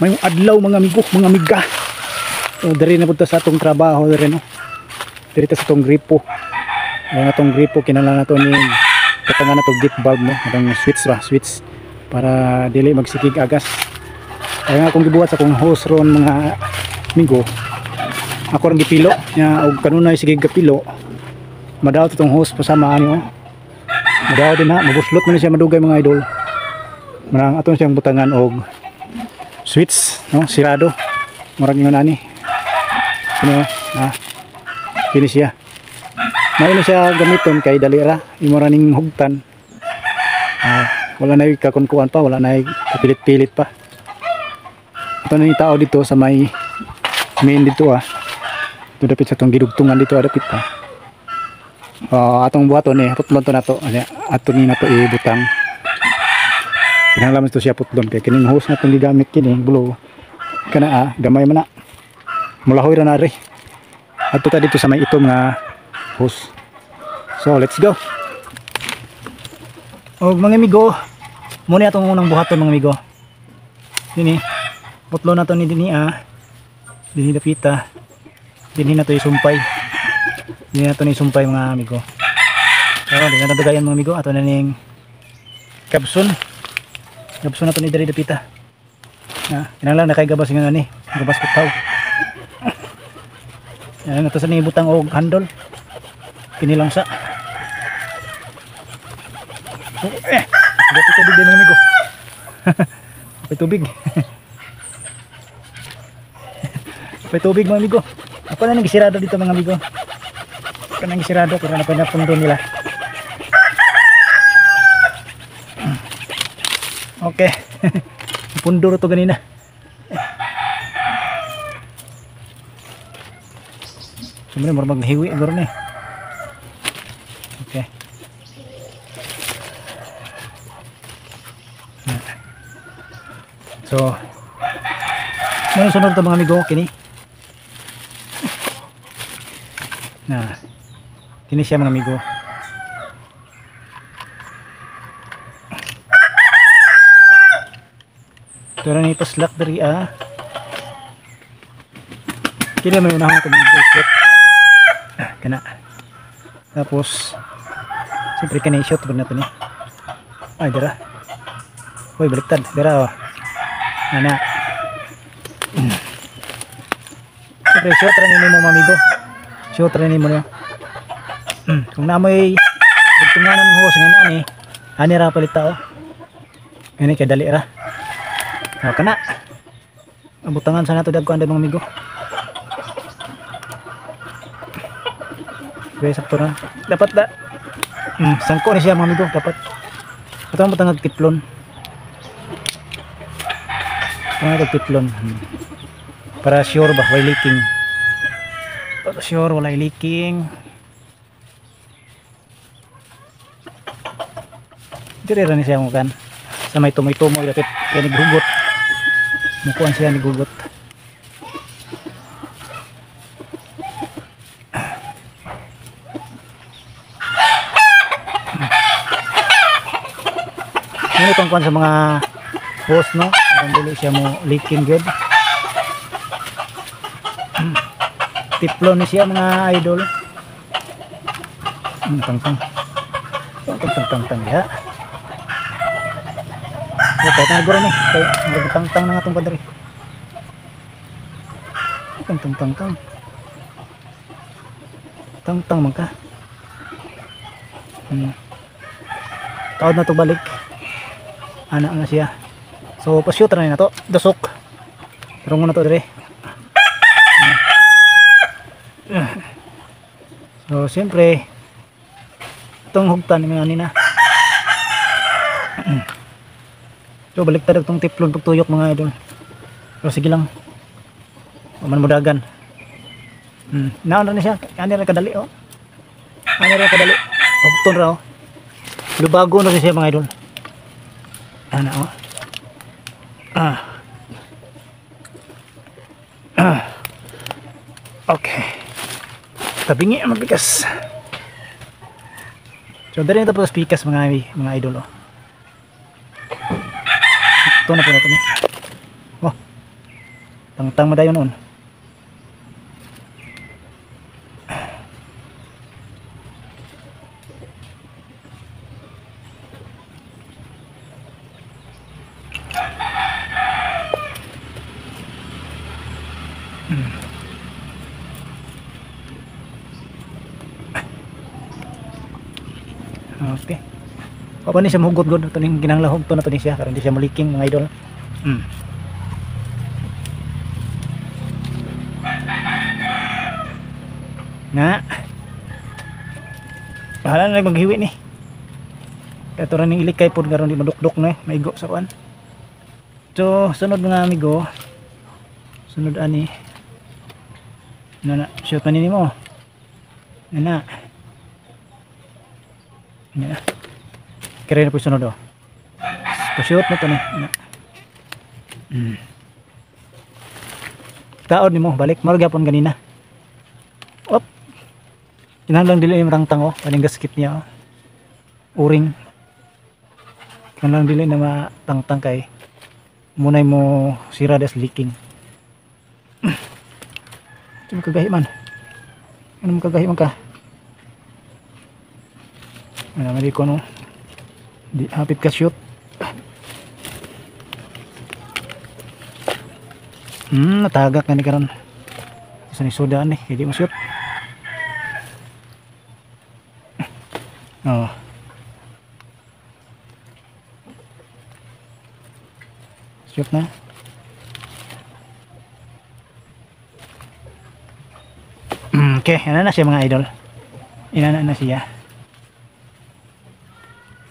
May adlaw mga amigo, mga amiga. So diri na punta sa atong trabaho diri no. Diri ta sa atong gripo. Ang atong gripo kinahanglan nato ni katangan nato gate valve no, atong switch para dili magsikig agas. Kaya nga akong gibuhat sa akong hose ron mga amigo. Ako rin gipilo nya og kanunay sige gapilo. Madaot itong hose pasama ani oh. Madaot din ha, maguslot man siya madugay mga idol. Marang aton siyang butangan og switch no, sirado. Murag ingon ani. Kini kini siya. May na siya gamiton kay dali ra imo ra ning hugtan. Wala na kakunkuan pa, wala na kapilit-pilit pa. Ito na yung tao dito sa may main dito ito dapit sa itong gidugtungan dito dapit atong buhaton putlon to na to ato ni na to ibutang pinanglaman ito siya putlon kaya kining hose na itong gigamit kini blow kana gamay man na mulahoy ra na rin ato ta dito sa may itom nga hose. So let's go. Mga amigo, muna itong unang buhaton mga amigo. Dini putlon na to ni dini dini dapita dini na to isumpay dini na to ni sumpay mga amigo. Pero di na nadagayan mga amigo ato na ning kapson na to ni diri dapita kinahanglan na kay gabas nga ni gabas putaw yan na to sa ni butang og handle kini lang sa tubig din mga amigo. Tubig may tubig mga amigo. Apa na nagisirado dito mga amigo. Apa na nagisirado kung ano pa na pundo nila. Okay. Pundo to ganina. Siyempre marag maghiwi agor ni. Okay. So ano sunod to mga amigo kini. Kini siya mga amigo. Ito na ito slack dari kini may unahon ito mga amigo. Kana. Tapos siyempre kani shot ba natin ay dara. Hoy baliktad dara ana. Siyempre shot ra ni mo mga amigo. Shot ra ni mo niya. Kung namoy dugtunganan ng hose nga ani ra palit tao. Ini kay dali ra. Kana. Abutangan sa nato dagko anda mga amigo. Okay, sakto na. Dapat da. Sangko ni siya mga amigo, dapat. Ito ang butang tiplon. Tiplon. Para sure ba wala leaking. Para sure wala leaking. Dire ra ni siya mo kan. Sa may tumoy-tumoy dapat yan nigugot. Mukuan siya nigugot. Ini itong kuan sa mga hose no. Ang dili siya mo leaking good. Tiplon ni siya mga idol. Tang ya. Ito na guro ni. Tang na atong padre. Tang man ka. Taod na to balik. Anak na siya. So pa-shoot na to. Dusok. Turong mo na to dire. So siyempre itong hugtan nga nina. So baliktad itong tiplon pagtuyok mga idol. Pero sige lang. Paman mudagan. Naon na siya. Ani ra kadali oh. Ani ra kadali. Hugton ra oh. Lubago na siya mga idol. Ana oh. Okay. Tabingi ang magbigas. So dari na tapos pikas mga idol oh. Ito na po natin eh. Oh, Tangtang mo dayon noon. Okay. Papa ni siya mahugot god. Ito yung ginanglahog to na to ni siya. Karon di siya maliking mga idol. Na. Bahala na maghiwi ni. Ito rin yung ilikay po karon di madukdok na maigo sa kuan. So sunod mga amigo. Sunod ani. Na shoot man ni mo. Na. Ya. Kira na po sunod oh. Pa-shoot na to na. Taod ni mo balik margapon ganina. Op. Kinahanglan dili yung rangtang oh, kaning gasket niya oh. Uring. Kinahanglan dili na matangtang kay munay mo sira das leaking. Ano kagahi man? Ano kagahi man ka? Ano mali ko no? Di hapit ka shoot. Natagak na ni karon. Isa ni soda ni, hindi mo shoot. Oh. Shoot na. Okay, ano na siya mga idol. Inana na siya.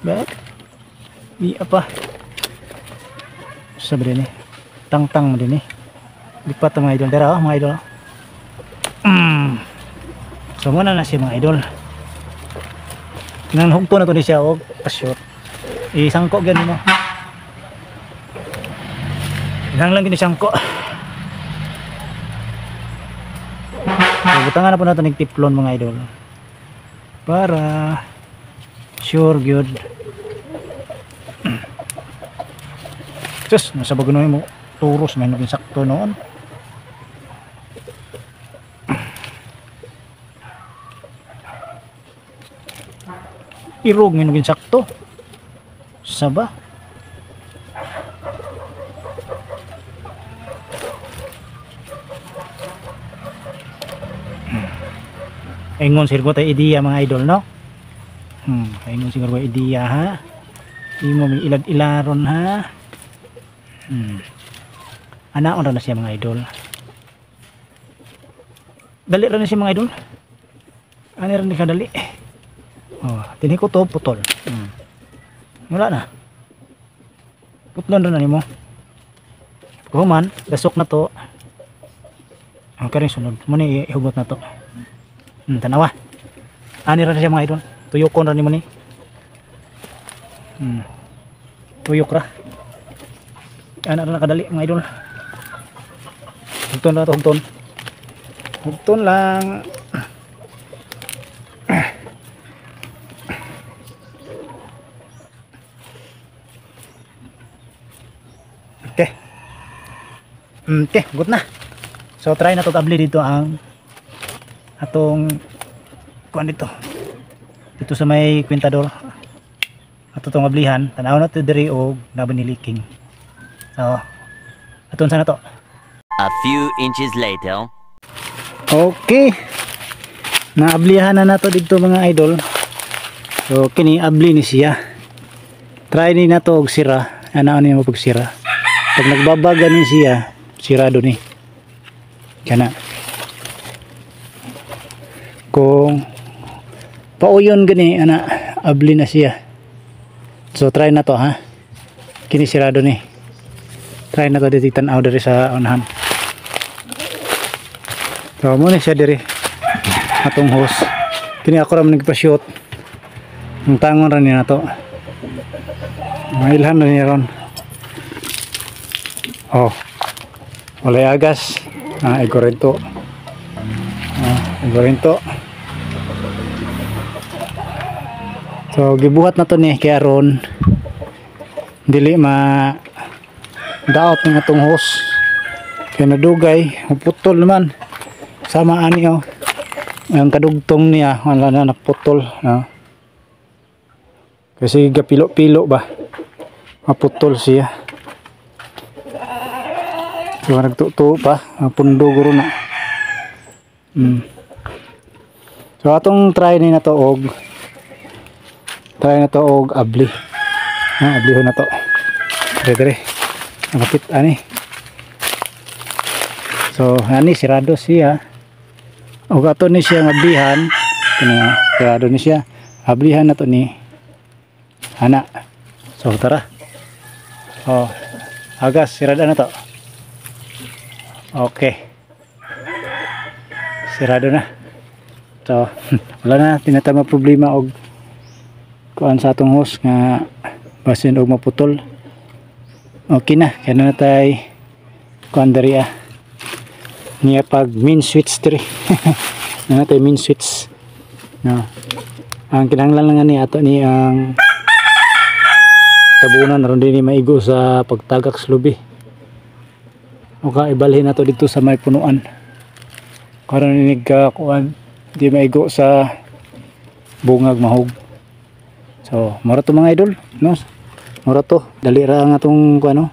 Baik. Di apa? Sabi din eh. Tangtang mo din eh. Lipat mga idol. Dara mga idol. So muna na siya mga idol. Nanghugto na to ni siya o pa-shoot. Isangko ganun mo. Ilang lang gini sangko. Butangan na po natin ng tiplon mga idol. Para sure good. Just nasa bagunoy mo turos may naging sakto noon. Irog may naging sakto. Saba. Ingon sirgo tayo ideya mga idol no. Ingon siguro ideya ha. Imo may ilad-ilaron ha. Anaon ra na siya mga idol. Dali ra na siya mga idol. Ani ra ni kadali. Oh, tini ko to putol. Wala na. Putlon ra na nimo. Kuman, dasok na to. Ang karing sunod. Muna ihugot na to. Tanawa. Ani ra na siya mga idol. Tuyokon ra nimo ni. Tuyok ra. Ana ra nakadali mga idol. Hugton ra to, hugton. Hugton lang. Okay. Okay, good na. So try na to abli dito ang atong kuan dito. Dito sa may kwintador. Ato tong ablihan, tanaw na to diri og nabiniliking. So, aton sana to. A few inches later. Okay. Naablihan na nato dito mga idol. So, kini abli ni siya. Try ni nato og sira. Ano ni mo pag sira. Pag nagbabaga ni siya, sirado ni. Kana. Kung pauyon gani ana abli na siya. So try na to ha. Kini sirado ni. Try na to dito tan-aw diri sa unahan. So mo ni siya diri. Atong hose. Kini ako ra man nagpa-shoot. Ang tangon ra ni nato. Mailhan na niya ron. Oh. Walay agas. Igorento. Igorento. So gibuhat na to ni kaya ron dili ma daot ng atong hose Yan nadugay, putol naman. Sama ani oh. Ang kadugtong niya, wala na naputol. No? Kasi gapilo-pilo ba? Maputol siya. So nagtuto pa, pundo guro na. So atong try ni na to og abli. Abli ho na to. Dire. Nakapit ani. So ani sirado siya. Og ato ni siya ngablihan. Sirado ni siya. Ablihan na to ni ana. So tara. Oh, agas sirada na to. Okay. Sirado na. So wala na tinatama problema og kuan sa atong host nga basin og maputol. Okay na, kaya na tay kuan diri niya pag main switch diri. Na tay main switch. No. Ang kinahanglan lang ni ato ni ang tabunan ron din ni maigo sa pagtagak sa lubi. O ka ibalhin nato dito sa may punuan. Karon ni kuan di maigo sa bungag mahog. So, mura to mga idol, no? Mura to, dali ra nga tong ano,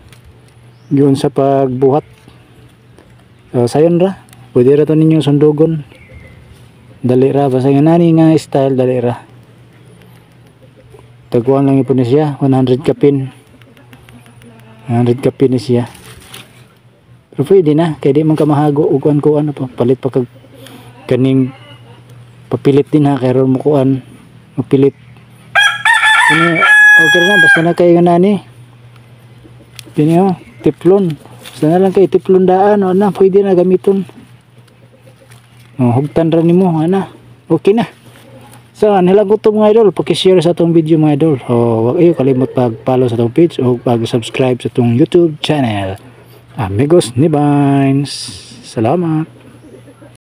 yun sa pagbuhat. So, sayon ra, pwede ra to ninyong sundugon. Dali ra, basta nga nani nga style, dali ra. Taguan lang ipon siya, 100 kapin. 100 kapin ni siya. Pero pwede na, kaya di man ka mahago, uguan ko ano pa, palit pa kag kaning papilit din ha, kaya ron mo kuan, mapilit. Okay na, basta na kayo nga nani. Pini oh, tiplon. Basta na lang kayo tiplon daan, o na, pwede na gamiton. Hugtan ra nimo, ana. Okay na. So, nilagot to mga idol, paki-share sa itong video mga idol. O, wag kayo kalimot pag-follow sa itong page o pag-subscribe sa itong YouTube channel. Amigos ni Vines. Salamat.